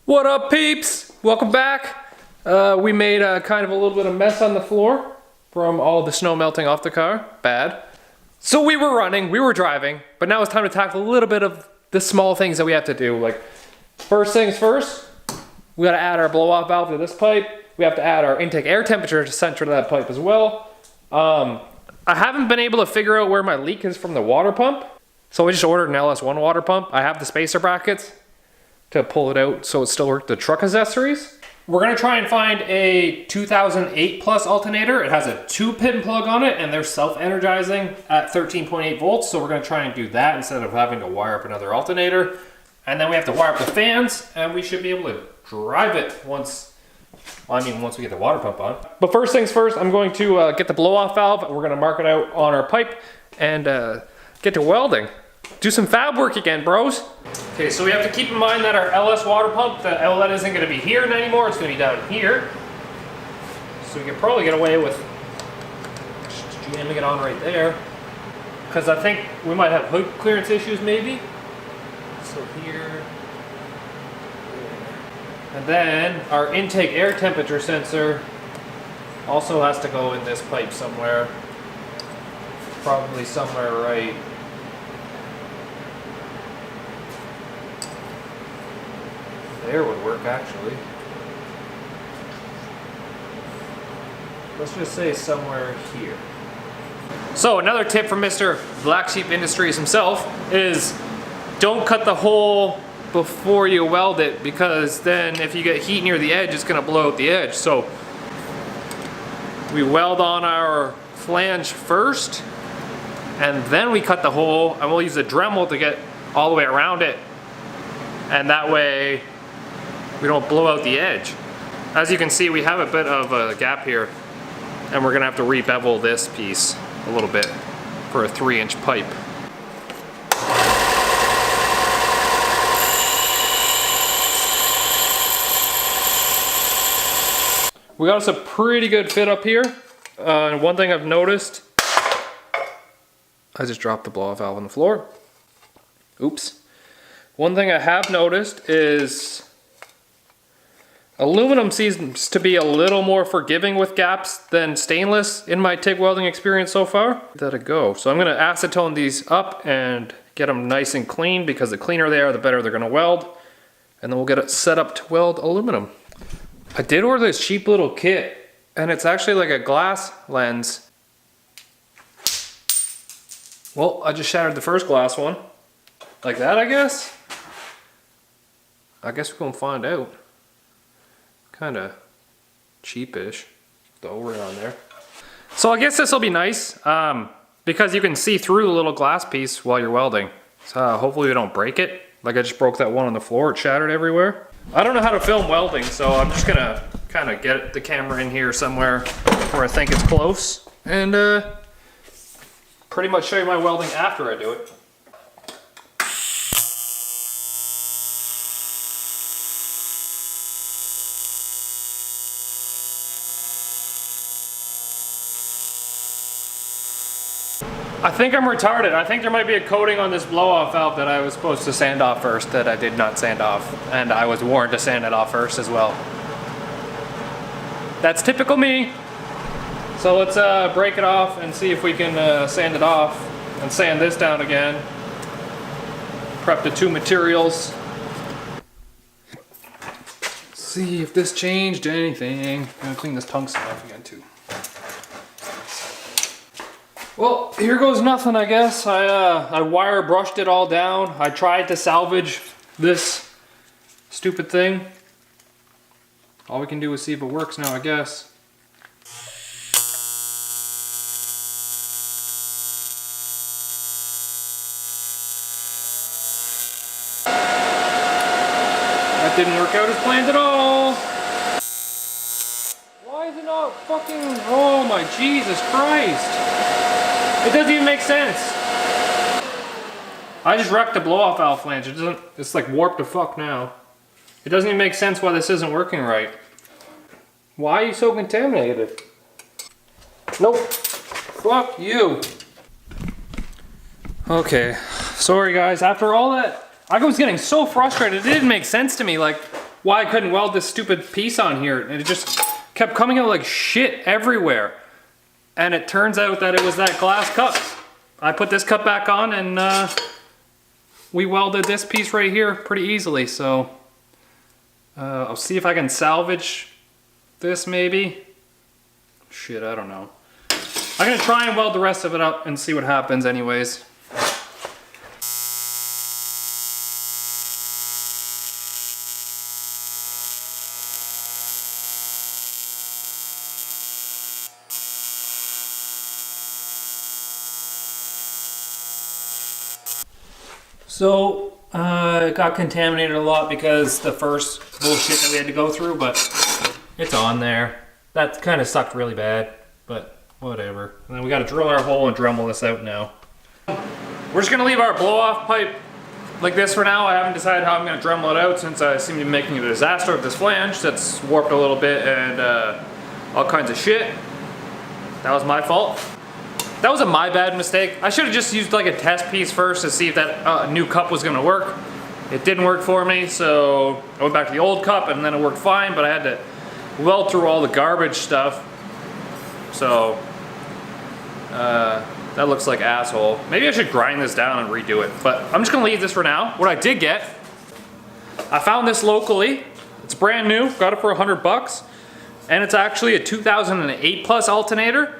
What up, peeps? Welcome back. We made kind of a little bit of mess on the floor from all the snow melting off the car. Bad. So we were driving, but now it's time to tackle a little bit of the small things that we have to do. Like, first things first, we gotta add our blow-off valve to this pipe. We have to add our intake air temperature sensor to that pipe as well. I haven't been able to figure out where my leak is from the water pump. So I just ordered an LS1 water pump. I have the spacer brackets to pull it out so it still works the truck accessories. We're gonna try and find a 2008 plus alternator. It has a 2-pin plug on it and they're self-energizing at 13.8 volts. So we're gonna try and do that instead of having to wire up another alternator. And then we have to wire up the fans and we should be able to drive it once we get the water pump on. But first things first, I'm going to get the blow-off valve. We're gonna mark it out on our pipe and get to welding. Do some fab work again, bros. Okay, so we have to keep in mind that our LS water pump, the outlet isn't gonna be here anymore, it's gonna be down here. So we can probably get away with just jamming it on right there. Because I think we might have hood clearance issues maybe. So here. And then our intake air temperature sensor also has to go in this pipe somewhere. Probably somewhere right. There would work actually. Let's just say somewhere here. So another tip from Mr. Black Sheep Industries himself is don't cut the hole before you weld it, because then if you get heat near the edge, it's gonna blow out the edge. So we weld on our flange first, and then we cut the hole, and we'll use a Dremel to get all the way around it. And that way, we don't blow out the edge. As you can see, we have a bit of a gap here, and we're gonna have to re-bevel this piece a little bit for a 3-inch pipe. We got us a pretty good fit up here. And one thing I've noticed, I just dropped the blow-off valve on the floor. Oops. One thing I have noticed is aluminum seems to be a little more forgiving with gaps than stainless in my TIG welding experience so far. Let it go. So I'm gonna acetone these up and get them nice and clean, because the cleaner they are, the better they're gonna weld. And then we'll get it set up to weld aluminum. I did order this cheap little kit, and it's actually like a glass lens. Well, I just shattered the first glass one. Like that, I guess? I guess we're gonna find out. Kinda cheapish, the over on there. So I guess this will be nice, because you can see through the little glass piece while you're welding. So hopefully we don't break it. Like I just broke that one on the floor, it shattered everywhere. I don't know how to film welding, so I'm just gonna kind of get the camera in here somewhere where I think it's close, and pretty much show you my welding after I do it. I think I'm retarded. I think there might be a coating on this blow-off valve that I was supposed to sand off first that I did not sand off, and I was warned to sand it off first as well. That's typical me. So let's break it off and see if we can sand it off and sand this down again. Prep the two materials. See if this changed anything. I'm gonna clean this tungsten off again too. Well, here goes nothing, I guess. I wire brushed it all down. I tried to salvage this stupid thing. All we can do is see if it works now, I guess. That didn't work out as planned at all. Why is it not fucking... Oh my Jesus Christ. It doesn't even make sense. I just wrecked the blow-off valve flange. It doesn't, it's like warped to fuck now. It doesn't even make sense why this isn't working right. Why are you so contaminated? Nope. Fuck you. Okay, sorry guys, after all that, I was getting so frustrated, it didn't make sense to me. Like, why I couldn't weld this stupid piece on here. And it just kept coming out like shit everywhere. And it turns out that it was that glass cup. I put this cup back on and we welded this piece right here pretty easily. So I'll see if I can salvage this maybe. Shit, I don't know. I'm gonna try and weld the rest of it up and see what happens anyways. So, it got contaminated a lot because the first bullshit that we had to go through, but it's on there. That kind of sucked really bad, but whatever. And then we got to drill our hole and Dremel this out now. We're just going to leave our blow-off pipe like this for now. I haven't decided how I'm going to Dremel it out since I seem to be making a disaster of this flange that's warped a little bit and all kinds of shit. That was my fault. That was my bad mistake. I should have just used like a test piece first to see if that new cup was gonna work. It didn't work for me, so I went back to the old cup and then it worked fine, but I had to weld through all the garbage stuff. So, that looks like asshole. Maybe I should grind this down and redo it, but I'm just gonna leave this for now. What I did get, I found this locally. It's brand new, got it for $100, and it's actually a 2008 plus alternator.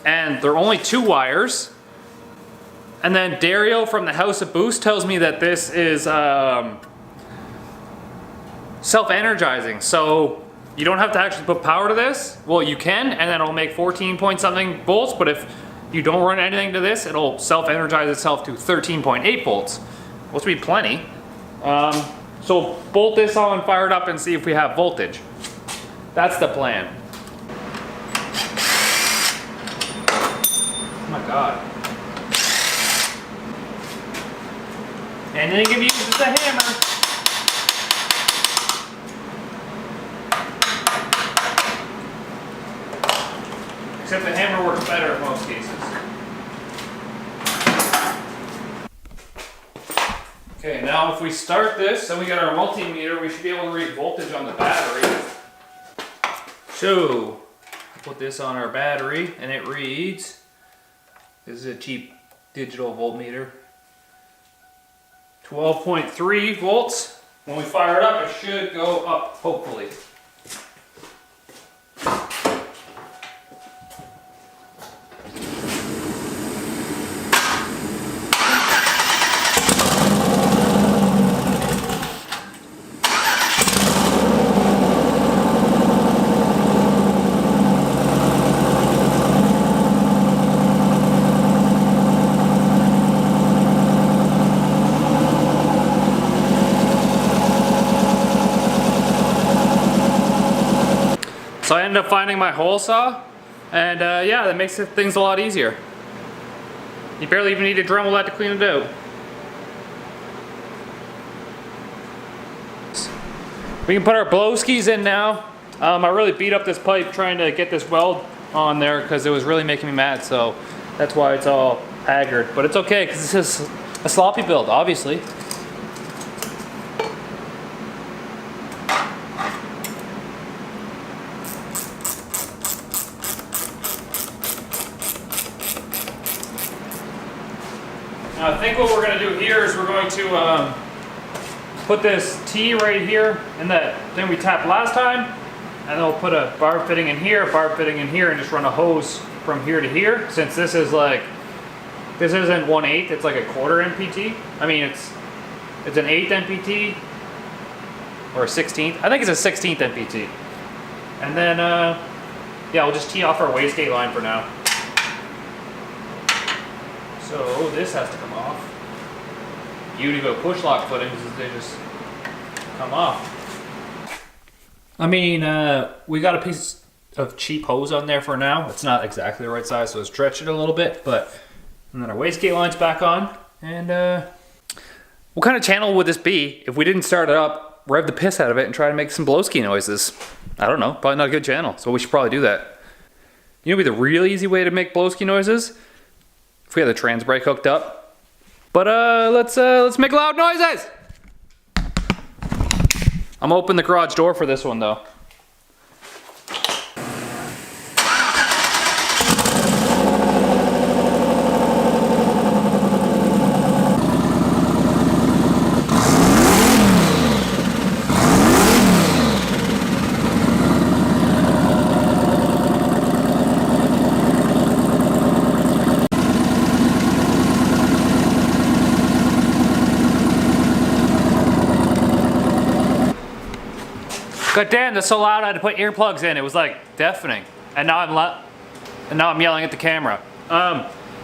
And they're only 2 wires. And then Dario from the House of Boost tells me that this is self-energizing. So you don't have to actually put power to this. Well, you can, and then it'll make 14 point something volts. But if you don't run anything to this, it'll self-energize itself to 13.8 volts. Which would be plenty. So bolt this on, fire it up, and see if we have voltage. That's the plan. Oh my god. And then you can use the hammer. Except the hammer works better in most cases. Okay, now if we start this and we got our multimeter, we should be able to read voltage on the battery. So, put this on our battery and it reads, this is a cheap digital voltmeter, 12.3 volts. When we fire it up, it should go up, hopefully. So I ended up finding my hole saw, and yeah, that makes things a lot easier. You barely even need to Dremel that to clean it out. We can put our blow skis in now. I really beat up this pipe trying to get this weld on there because it was really making me mad, so that's why it's all haggard. But it's okay because this is a sloppy build, obviously. Now I think what we're going to do here is we're going to put this T right here in that thing we tapped last time, and then we'll put a barb fitting in here, and just run a hose from here to here. Since this is like, this isn't 1/8, it's like a quarter MPT. I mean, it's an 1/8 MPT or a 16th. I think it's a 16th MPT. And then yeah, we'll just tee off our wastegate line for now. So this has to come off. Beauty of a push lock footings is they just come off. I mean, we got a piece of cheap hose on there for now. It's not exactly the right size, so stretch it a little bit, but and then our wastegate line's back on. And what kind of channel would this be if we didn't start it up, rev the piss out of it, and try to make some blow ski noises? I don't know, probably not a good channel, so we should probably do that. You know, be the real easy way to make blow ski noises? If we had the trans brake hooked up. But let's make loud noises. I'm gonna open the garage door for this one though. God damn, that's so loud I had to put earplugs in. It was like deafening. And now I'm yelling at the camera.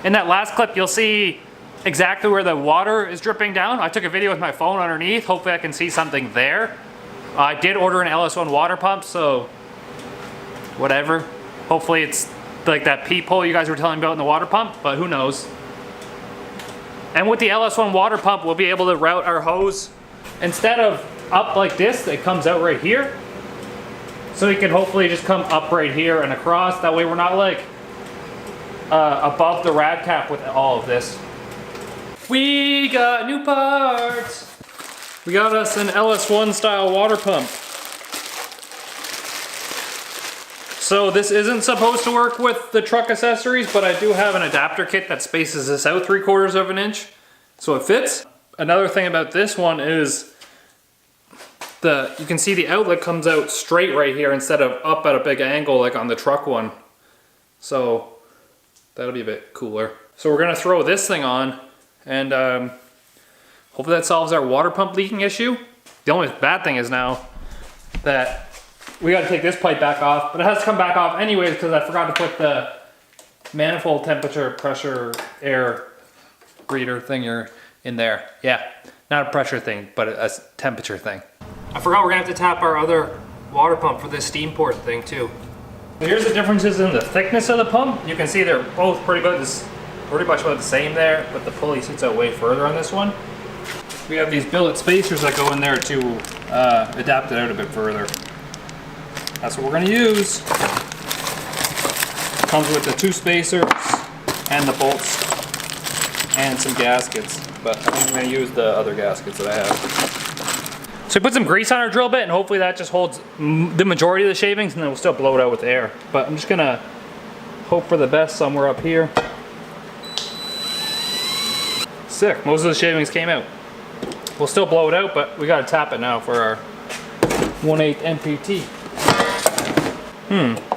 In that last clip, you'll see exactly where the water is dripping down. I took a video with my phone underneath. Hopefully I can see something there. I did order an LS1 water pump, so whatever. Hopefully it's like that peephole you guys were telling me about in the water pump, but who knows. And with the LS1 water pump, we'll be able to route our hose instead of up like this, it comes out right here. So we can hopefully just come up right here and across. That way we're not like above the rad cap with all of this. We got new parts. We got us an LS1 style water pump. So this isn't supposed to work with the truck accessories, but I do have an adapter kit that spaces this out 3/4 of an inch. So it fits. Another thing about this one is you can see the outlet comes out straight right here instead of up at a big angle like on the truck one. So that'll be a bit cooler. So we're gonna throw this thing on and hopefully that solves our water pump leaking issue. The only bad thing is now that we gotta take this pipe back off, but it has to come back off anyways because I forgot to put the manifold temperature, pressure, air reader thing in there. Yeah, not a pressure thing, but a temperature thing. I forgot we're gonna have to tap our other water pump for this steam port thing too. Here's the differences in the thickness of the pump. You can see they're both pretty much about the same there, but the pulley sits out way further on this one. We have these billet spacers that go in there to adapt it out a bit further. That's what we're gonna use. Comes with the 2 spacers and the bolts and some gaskets, but I think I'm gonna use the other gaskets that I have. So we put some grease on our drill bit and hopefully that just holds the majority of the shavings and then we'll still blow it out with air. But I'm just gonna hope for the best somewhere up here. Sick, most of the shavings came out. We'll still blow it out, but we gotta tap it now for our 1/8 MPT.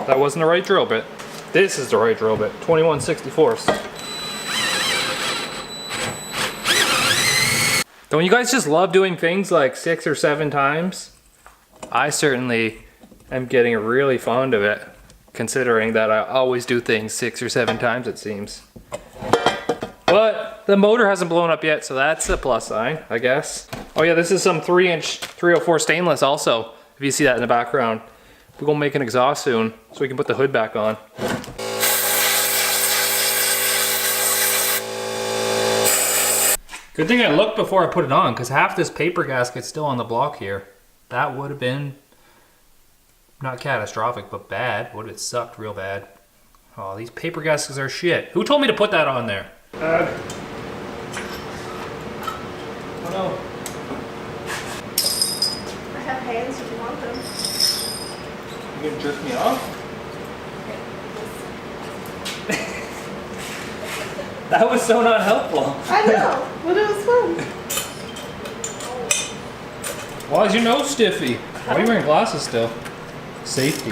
That wasn't the right drill bit. This is the right drill bit, 21/64. Don't you guys just love doing things like 6 or 7 times? I certainly am getting really fond of it, considering that I always do things 6 or 7 times it seems. But the motor hasn't blown up yet, so that's a plus sign, I guess. Oh yeah, this is some 3-inch 304 stainless also, if you see that in the background. We're gonna make an exhaust soon, so we can put the hood back on. Good thing I looked before I put it on, because half this paper gasket's still on the block here. That would have been not catastrophic, but bad. Would have sucked real bad. Oh, these paper gaskets are shit. Who told me to put that on there? Oh no. I have hands if you want them. You gonna jerk me off? That was so not helpful. I know, but it was fun. Why is your nose stiffy? Why are you wearing glasses still? Safety.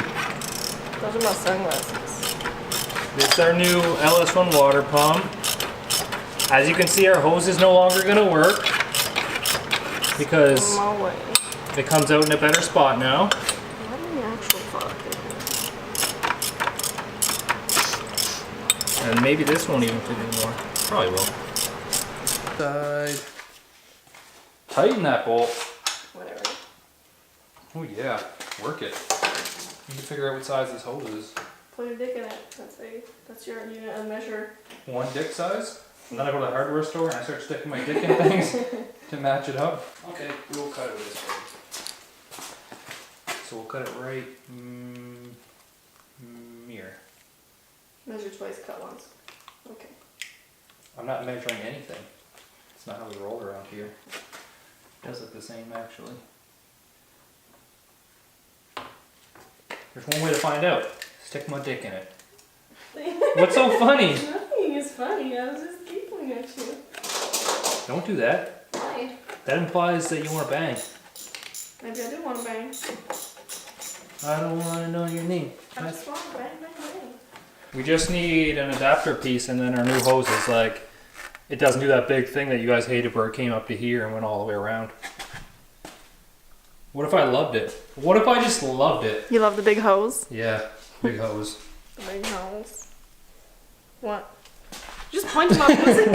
Those are my sunglasses. This is our new LS1 water pump. As you can see, our hose is no longer gonna work because it comes out in a better spot now. What in the actual fuck? And maybe this won't even fit anymore. Probably will. Side. Tighten that bolt. Whatever. Oh yeah, work it. You can figure out what size this hose is. Put your dick in it. That's your unit of measure. One dick size? And then I go to the hardware store and I start sticking my dick in things to match it up. Okay, we'll cut it this way. So we'll cut it right here. Measure twice, cut once. Okay. I'm not measuring anything. It's not how we roll around here. It does look the same actually. There's one way to find out. Stick my dick in it. What's so funny? Nothing is funny. I was just giggling at you. Don't do that. Why? That implies that you want to bang. Maybe I do want to bang. I don't want to know your name. I just want to bang, bang, bang. We just need an adapter piece, and then our new hose is like, it doesn't do that big thing that you guys hated where it came up to here and went all the way around. What if I loved it? What if I just loved it? You love the big hose? Yeah, big hose. The big hose. What? Just point them up, pussy.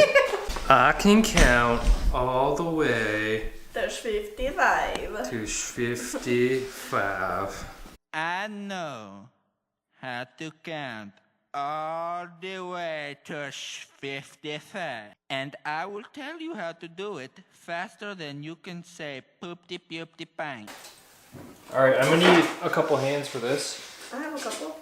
I can count all the way There's 55. to 55. I know how to count all the way to 55. And I will tell you how to do it faster than you can say poopty poopty bang. Alright, I'm gonna need a couple hands for this. I have a couple.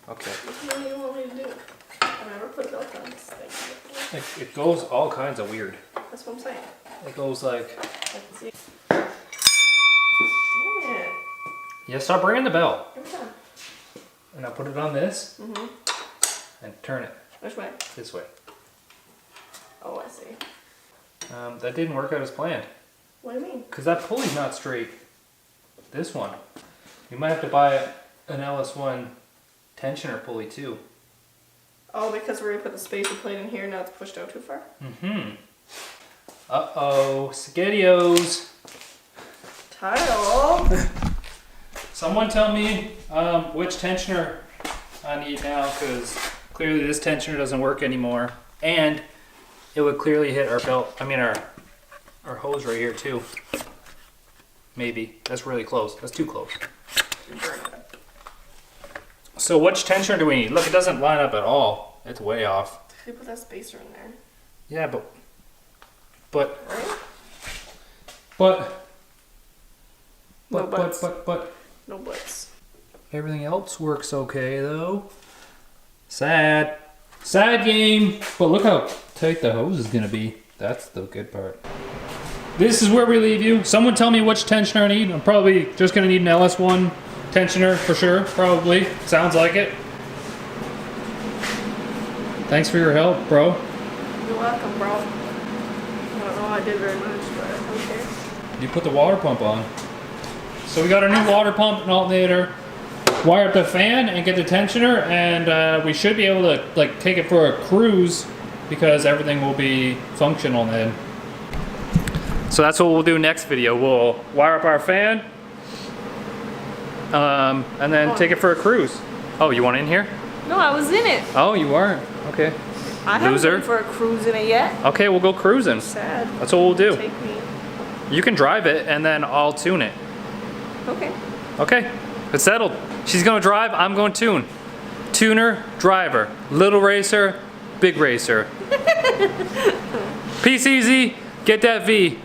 Okay. What do you want me to do? I've never put milk on this thing before. It goes all kinds of weird. That's what I'm saying. It goes like, I can see. Damn it. yeah, stop ringing the bell. Every time. And I'll put it on this Mm-hmm. and turn it Which way? this way. Oh, I see. That didn't work out as planned. What do you mean? Because that pulley's not straight. This one. You might have to buy an LS1 tensioner pulley too. Oh, because we're gonna put the spacer plate in here, now it's pushed out too far? Mm-hmm. Uh-oh, SpaghettiOs. Title. Someone tell me which tensioner I need now, because clearly this tensioner doesn't work anymore. And it would clearly hit our belt, our hose right here too. Maybe. That's really close. That's too close. So which tensioner do we need? Look, it doesn't line up at all. It's way off. You put that spacer in there. Yeah, but Right? No buts. but No buts. everything else works okay though. Sad game. But look how tight the hose is gonna be. That's the good part. This is where we leave you. Someone tell me which tensioner I need. I'm probably just gonna need an LS1 tensioner for sure. Probably. Sounds like it. Thanks for your help, bro. You're welcome, bro. I don't know I did very much, but okay. You put the water pump on. So we got our new water pump and alternator. Wire up the fan and get the tensioner, and we should be able to like take it for a cruise because everything will be functional then. So that's what we'll do next video. We'll wire up our fan, and then take it for a cruise. Oh, you want in here? No, I was in it. Oh, you weren't. Okay. I haven't Loser. been for a cruise in it yet. Okay, we'll go cruising. Sad. That's what we'll do. Take me. You can drive it, and then I'll tune it. Okay. Okay, it's settled. She's gonna drive, I'm gonna tune. Tuner, driver. Little racer, big racer. Peace easy, get that V.